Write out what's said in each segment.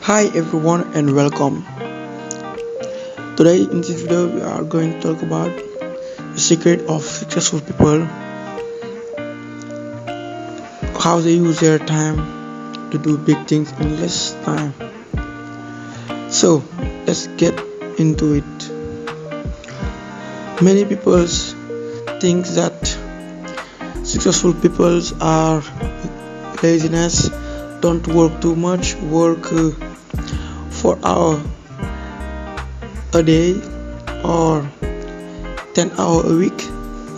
Hi everyone and welcome. Today in this video we are going to talk about the secret of successful people, how they use their time to do big things in less time. So let's get into it. Many people think that successful people are laziness, don't work too much, work 4 hours a day or 10 hours a week,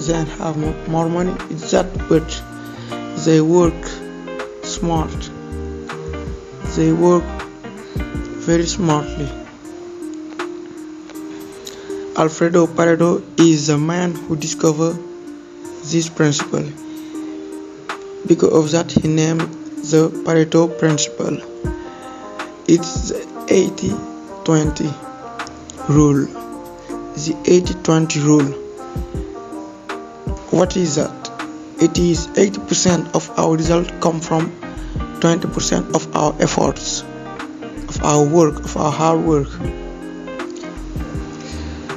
then have more money. It's that, but they work smart, they work very smartly. Alfredo Pareto is the man who discovered this principle. Because of that, he named the Pareto Principle. It's the 80-20 rule. The 80-20 rule. What is that? It is 80% of our results come from 20% of our efforts, of our work, of our hard work.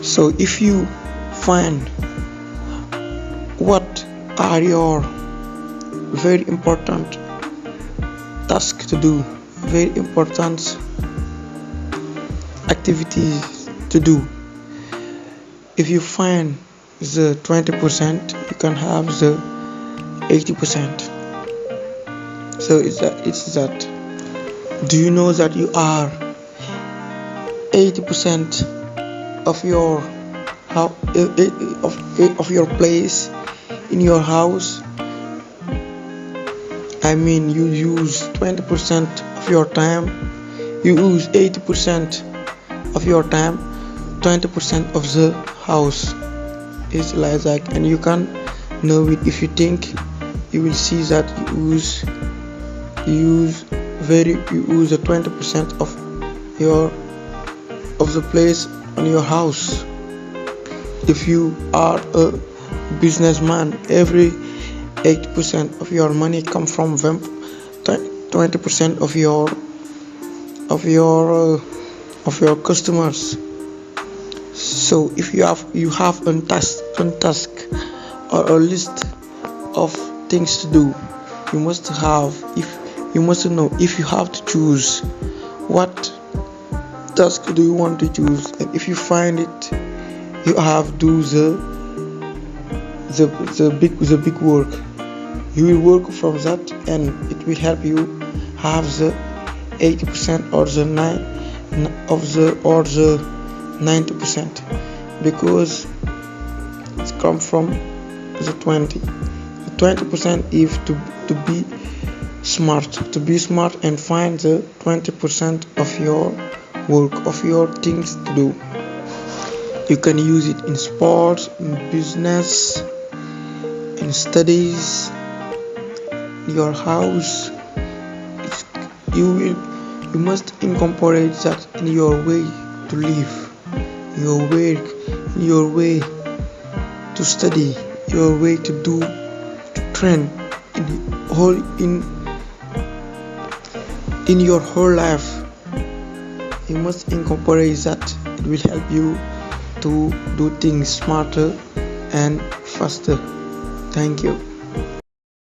So if you find what are your very important tasks to do, very important activities to do, if you find the 20%, you can have the 80%. So it's that. Do you know that you are 80% of your of your place in your house? I mean, you use 20% of your time, you use 80% of your time, 20% of the house is like that, and you can know it. If you think, you will see that you use the 20% of the place on your house. If you are a businessman, every 80% of your money come from 20% of your customers. So if you have a task or a list of things to do, you must know if you have to choose what task do you want to choose, and if you find it, you have to do the big work. You will work from that, and it will help you have the 80% or the 90%, because it comes from the 20. The 20% is to be smart and find the 20% of your work, of your things to do. You can use it in sports, in business, in studies, in your house. You must incorporate that in your way to live, your work, your way to study, your way to train in your whole life. You must incorporate that. It will help you to do things smarter and faster. Thank you.